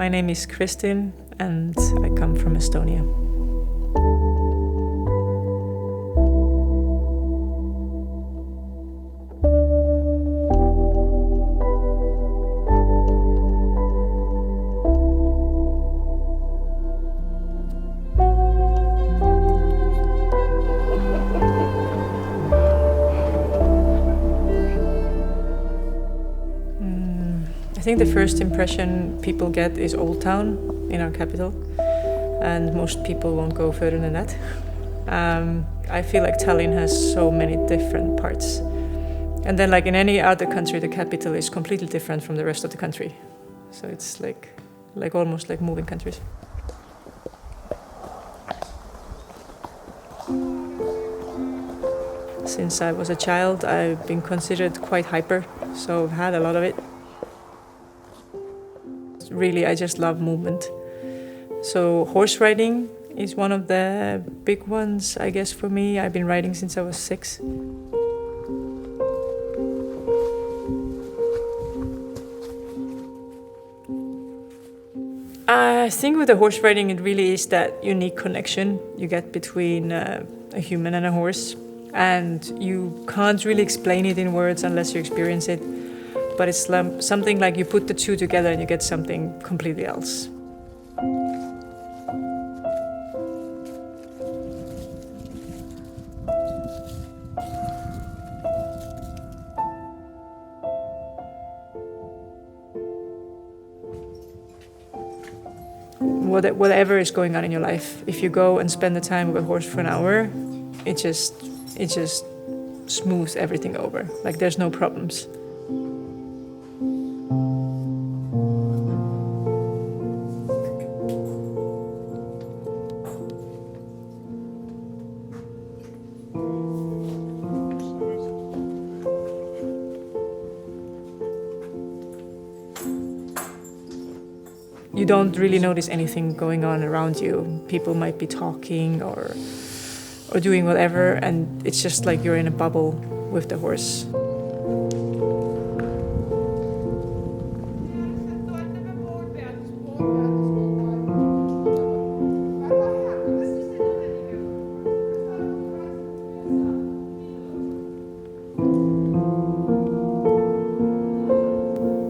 My name is Kristin and I come from Estonia. I think the first impression people get is Old Town in our capital, and most people won't go further than that. I feel like Tallinn has so many different parts. And then like in any other country, the capital is completely different from the rest of the country. So it's like almost like moving countries. Since I was a child, I've been considered quite hyper, so I've had a lot of it. Really, I just love movement. So horse riding is one of the big ones, I guess, for me. I've been riding since I was 6. I think with the horse riding, it really is that unique connection you get between a human and a horse. And you can't really explain it in words unless you experience it. But it's something like you put the two together and you get something completely else. Whatever is going on in your life, if you go and spend the time with a horse for an hour, it just smooths everything over. Like there's no problems. You don't really notice anything going on around you. People might be talking or doing whatever, and it's just like you're in a bubble with the horse.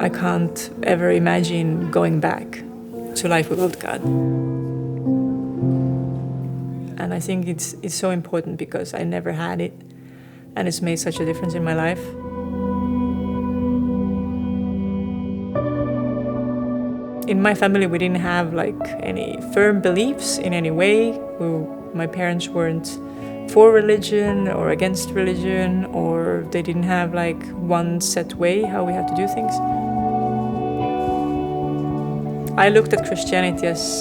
I can't ever imagine going back to life without God. And I think it's so important because I never had it, and it's made such a difference in my life. In my family, we didn't have like any firm beliefs in any way. My parents weren't for religion or against religion, or they didn't have like one set way how we had to do things. I looked at Christianity as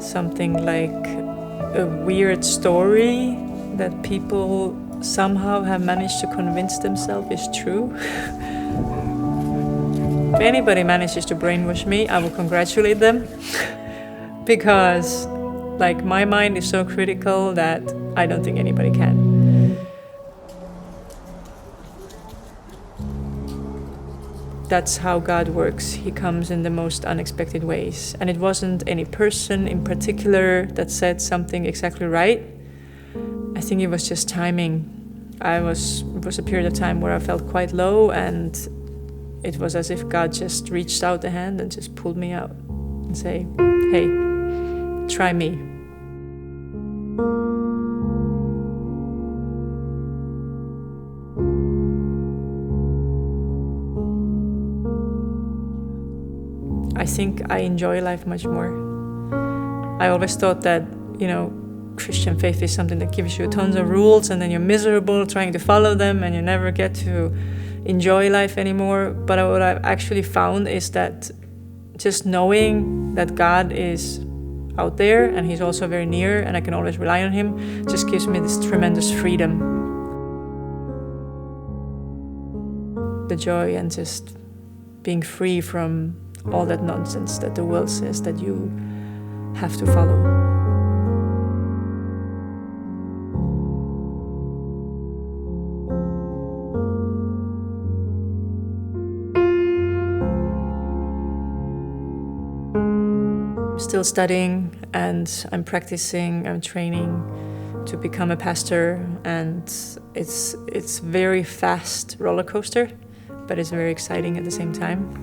something like a weird story that people somehow have managed to convince themselves is true. If anybody manages to brainwash me, I will congratulate them because like my mind is so critical that I don't think anybody can. That's how God works. He comes in the most unexpected ways. And it wasn't any person in particular that said something exactly right. I think it was just timing. It was a period of time where I felt quite low, and it was as if God just reached out a hand and just pulled me out and say, hey, try me. I think I enjoy life much more. I always thought that, Christian faith is something that gives you tons of rules and then you're miserable trying to follow them and you never get to enjoy life anymore. But what I've actually found is that just knowing that God is out there and He's also very near and I can always rely on Him just gives me this tremendous freedom. The joy and just being free from all that nonsense that the world says that you have to follow. still studying, and I'm practicing, I'm training to become a pastor, and it's very fast roller coaster, but it's very exciting at the same time.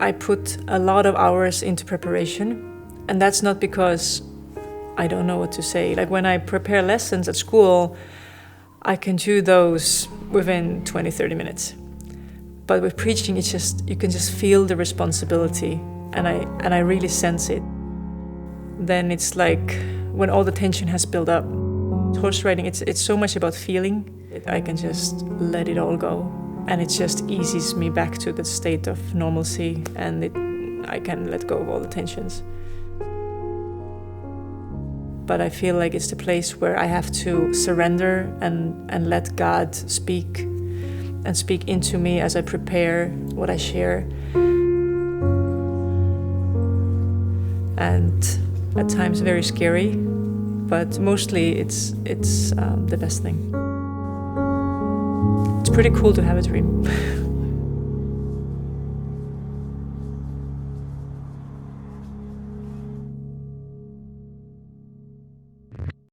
I put a lot of hours into preparation, and that's not because I don't know what to say. Like when I prepare lessons at school, I can do those within 20-30 minutes. But with preaching, it's just, you can just feel the responsibility, and I really sense it. Then it's like when all the tension has built up. Horse riding, it's so much about feeling. I can just let it all go, and it just eases me back to the state of normalcy, and I can let go of all the tensions. But I feel like it's the place where I have to surrender and let God speak, and speak into me as I prepare what I share. And at times very scary, but mostly it's the best thing. It's pretty cool to have a dream.